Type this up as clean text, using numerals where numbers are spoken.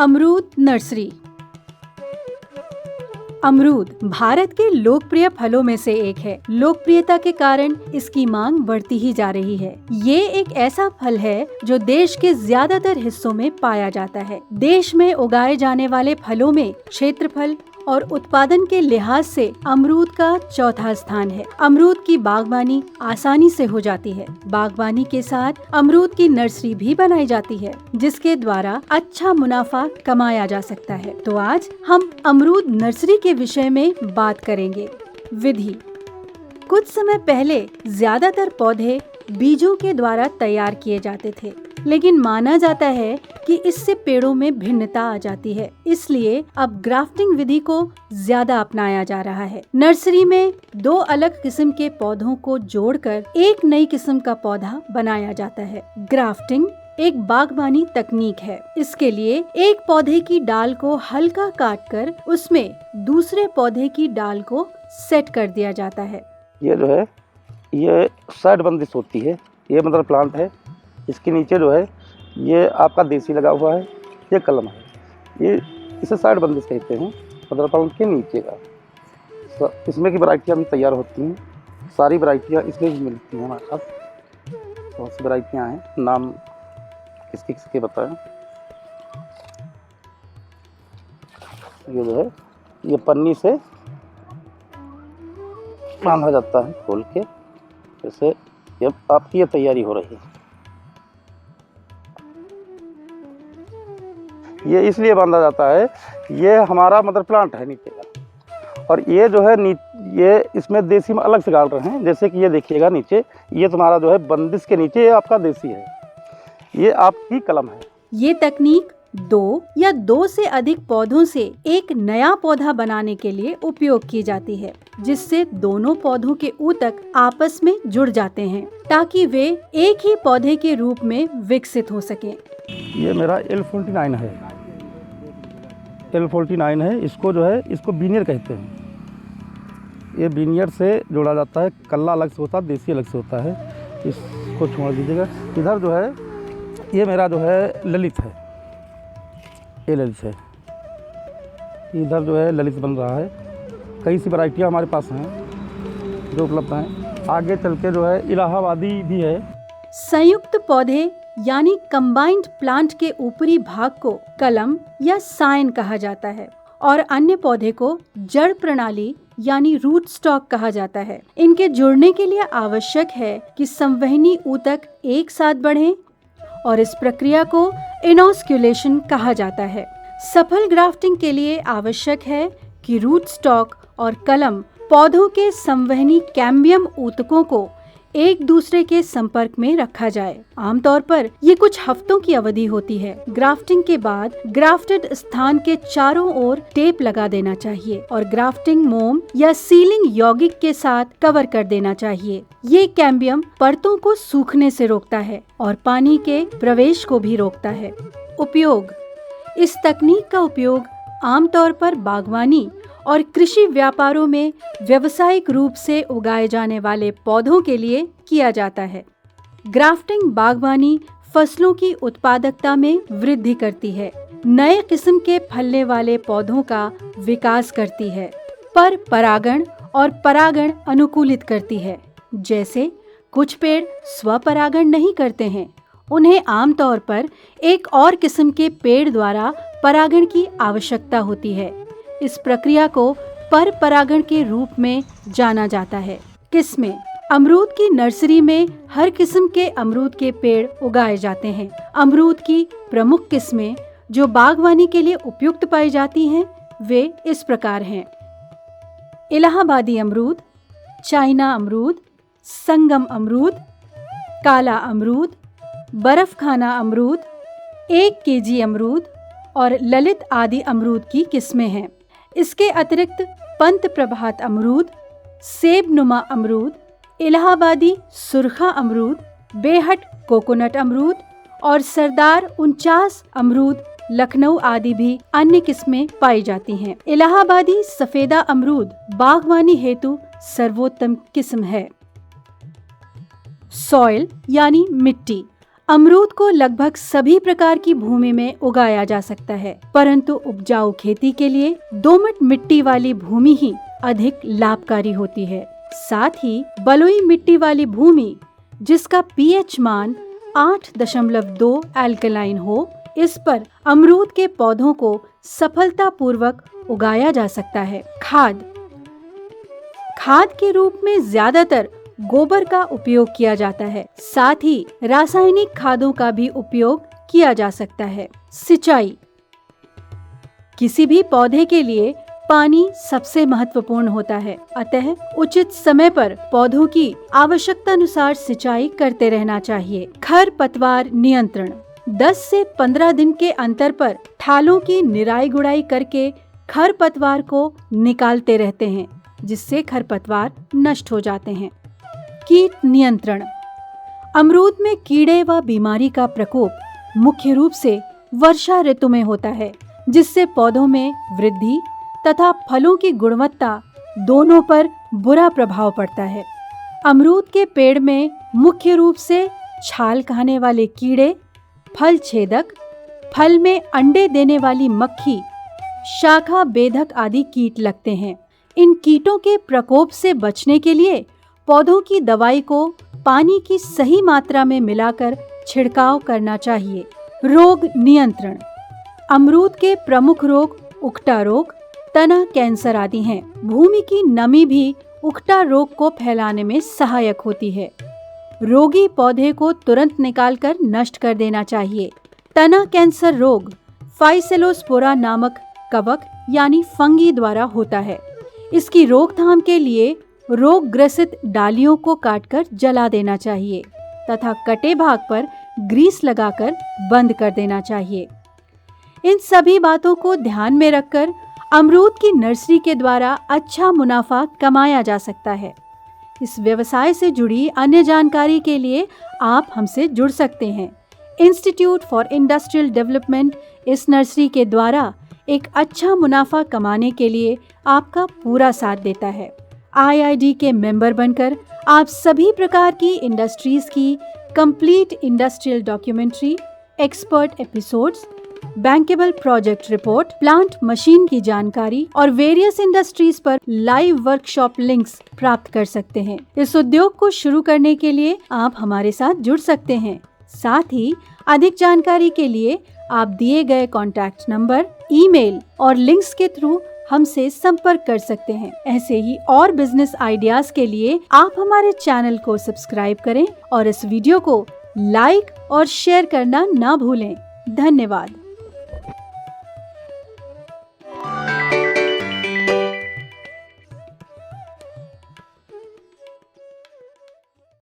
अमरूद नर्सरी। अमरूद भारत के लोकप्रिय फलों में से एक है। लोकप्रियता के कारण इसकी मांग बढ़ती ही जा रही है। ये एक ऐसा फल है जो देश के ज्यादातर हिस्सों में पाया जाता है। देश में उगाए जाने वाले फलों में क्षेत्रफल और उत्पादन के लिहाज से अमरूद का चौथा स्थान है। अमरूद की बागवानी आसानी से हो जाती है। बागवानी के साथ अमरूद की नर्सरी भी बनाई जाती है, जिसके द्वारा अच्छा मुनाफा कमाया जा सकता है। तो आज हम अमरूद नर्सरी के विषय में बात करेंगे। विधि। कुछ समय पहले ज्यादातर पौधे बीजों के द्वारा तैयार किए जाते थे, लेकिन माना जाता है कि इससे पेड़ों में भिन्नता आ जाती है। इसलिए अब ग्राफ्टिंग विधि को ज्यादा अपनाया जा रहा है। नर्सरी में दो अलग किस्म के पौधों को जोड़कर एक नई किस्म का पौधा बनाया जाता है। ग्राफ्टिंग एक बागवानी तकनीक है। इसके लिए एक पौधे की डाल को हल्का काटकर उसमें दूसरे पौधे की डाल को सेट कर दिया जाता है। ये जो है ये साइड बंदिश होती है। ये मदर प्लांट है। इसके नीचे जो है ये आपका देसी लगा हुआ है। ये कलम है। ये इसे साइड बंदिश कहते हैं। मदर प्लांट के नीचे का इसमें की वैरायटियाँ भी तैयार होती हैं। सारी वैरायटियाँ इसमें भी मिलती हैं हमारे पास। बहुत सी वैरायटियाँ हैं। नाम किसके किसके बताएं। ये जो है ये पन्नी से बांधा जाता है खोल के। जैसे जब आपकी ये तैयारी हो रही है, ये इसलिए बांधा जाता है, ये हमारा मदर प्लांट है नीचे का। और ये जो है ये इसमें देसी में अलग से गाड़ रहे हैं। जैसे कि ये देखिएगा नीचे, ये तुम्हारा जो है बंदिश के नीचे ये आपका देसी है, ये आपकी कलम है। ये तकनीक दो या दो से अधिक पौधों से एक नया पौधा बनाने के लिए उपयोग की जाती है, जिससे दोनों पौधों के ऊतक आपस में जुड़ जाते हैं ताकि वे एक ही पौधे के रूप में विकसित हो सकें। ये मेरा L49 है। L49 है। इसको जो है इसको बीनियर कहते हैं। ये बीनियर से जोड़ा जाता है। कल्ला अलग से होता है, देसी अलग से होता है। इसको छोड़ दीजिएगा। इधर जो है ये मेरा जो है ललित है। ये ललित है। इधर जो है ललित बन रहा है। कई सी वैरायटियाँ हमारे पास हैं जो उपलब्ध हैं। आगे चल के जो है इलाहाबादी भी है। संयुक्त पौधे यानी कंबाइंड प्लांट के ऊपरी भाग को कलम या साइन कहा जाता है और अन्य पौधे को जड़ प्रणाली यानी रूट स्टॉक कहा जाता है। इनके जुड़ने के लिए आवश्यक है कि संवहनी ऊतक एक साथ बढ़ें और इस प्रक्रिया को इनोस्क्यूलेशन कहा जाता है। सफल ग्राफ्टिंग के लिए आवश्यक है कि रूट स्टॉक और कलम पौधों के संवहनी कैम्बियम ऊतकों को एक दूसरे के संपर्क में रखा जाए। आमतौर पर ये कुछ हफ्तों की अवधि होती है। ग्राफ्टिंग के बाद ग्राफ्टेड स्थान के चारों ओर टेप लगा देना चाहिए और ग्राफ्टिंग मोम या सीलिंग यौगिक के साथ कवर कर देना चाहिए। ये कैम्बियम परतों को सूखने से रोकता है और पानी के प्रवेश को भी रोकता है। उपयोग। इस तकनीक का उपयोग आमतौर पर बागवानी और कृषि व्यापारों में व्यावसायिक रूप से उगाए जाने वाले पौधों के लिए किया जाता है। ग्राफ्टिंग बागवानी फसलों की उत्पादकता में वृद्धि करती है, नए किस्म के फलने वाले पौधों का विकास करती है, पर परागण और परागण अनुकूलित करती है। जैसे कुछ पेड़ स्वपरागण नहीं करते हैं, उन्हें आमतौर पर एक और किस्म के पेड़ द्वारा परागण की आवश्यकता होती है। इस प्रक्रिया को पर परागण के रूप में जाना जाता है। किस्में। अमरूद की नर्सरी में हर किस्म के अमरूद के पेड़ उगाए जाते हैं। अमरूद की प्रमुख किस्में जो बागवानी के लिए उपयुक्त पाई जाती हैं, वे इस प्रकार हैं: इलाहाबादी अमरूद, चाइना अमरूद, संगम अमरूद, काला अमरूद, बर्फखाना अमरूद, 1 केजी अमरूद और ललित आदि अमरूद की किस्में हैं। इसके अतिरिक्त पंत प्रभात अमरूद, सेब नुमा अमरूद, इलाहाबादी सुरखा अमरूद, बेहट कोकोनट अमरूद और सरदार 49 अमरूद लखनऊ आदि भी अन्य किस्में पाई जाती हैं। इलाहाबादी सफेदा अमरूद बागवानी हेतु सर्वोत्तम किस्म है। सॉइल यानी मिट्टी। अमरूद को लगभग सभी प्रकार की भूमि में उगाया जा सकता है, परंतु उपजाऊ खेती के लिए दोमट मिट्टी वाली भूमि ही अधिक लाभकारी होती है। साथ ही बलुई मिट्टी वाली भूमि जिसका पीएच मान 8.2 एल्कलाइन हो, इस पर अमरूद के पौधों को सफलतापूर्वक उगाया जा सकता है। खाद के रूप में ज्यादातर गोबर का उपयोग किया जाता है। साथ ही रासायनिक खादों का भी उपयोग किया जा सकता है। सिंचाई, किसी भी पौधे के लिए पानी सबसे महत्वपूर्ण होता है, अतः उचित समय पर पौधों की आवश्यकता अनुसार सिंचाई करते रहना चाहिए। खरपतवार नियंत्रण, 10 से 15 दिन के अंतर पर ठालों की निराई गुड़ाई करके खरपतवार को निकालते रहते हैं, जिससे खरपतवार नष्ट हो जाते हैं। कीट नियंत्रण, अमरूद में कीड़े व बीमारी का प्रकोप मुख्य रूप से वर्षा ऋतु में होता है, जिससे पौधों में वृद्धि तथा फलों की गुणवत्ता दोनों पर बुरा प्रभाव पड़ता है। अमरूद के पेड़ में मुख्य रूप से छाल खाने वाले कीड़े, फल छेदक, फल में अंडे देने वाली मक्खी, शाखा बेधक आदि कीट लगते हैं। इन कीटों के प्रकोप से बचने के लिए पौधों की दवाई को पानी की सही मात्रा में मिलाकर छिड़काव करना चाहिए। रोग नियंत्रण, अमरूद के प्रमुख रोग उकटा रोग, तना कैंसर आदि हैं। भूमि की नमी भी उकटा रोग को फैलाने में सहायक होती है। रोगी पौधे को तुरंत निकालकर नष्ट कर देना चाहिए। तना कैंसर रोग फाइसेलोस्पोरा नामक कवक यानी फंगी द्वारा होता है। इसकी रोकथाम के लिए रोग ग्रसित डालियों को काटकर जला देना चाहिए तथा कटे भाग पर ग्रीस लगाकर बंद कर देना चाहिए। इन सभी बातों को ध्यान में रखकर अमरूद की नर्सरी के द्वारा अच्छा मुनाफा कमाया जा सकता है। इस व्यवसाय से जुड़ी अन्य जानकारी के लिए आप हमसे जुड़ सकते हैं। इंस्टीट्यूट फॉर इंडस्ट्रियल डेवलपमेंट इस नर्सरी के द्वारा एक अच्छा मुनाफा कमाने के लिए आपका पूरा साथ देता है। IID के मेंबर बनकर आप सभी प्रकार की इंडस्ट्रीज की complete industrial documentary, expert episodes, bankable project report, plant machine की जानकारी और वेरियस इंडस्ट्रीज पर लाइव वर्कशॉप लिंक्स प्राप्त कर सकते हैं। इस उद्योग को शुरू करने के लिए आप हमारे साथ जुड़ सकते हैं। साथ ही अधिक जानकारी के लिए आप दिए गए कॉन्टैक्ट नंबर, ईमेल और लिंक्स के थ्रू हमसे संपर्क कर सकते हैं। ऐसे ही और बिजनेस आइडियाज के लिए आप हमारे चैनल को सब्सक्राइब करें और इस वीडियो को लाइक और शेयर करना ना भूलें। धन्यवाद।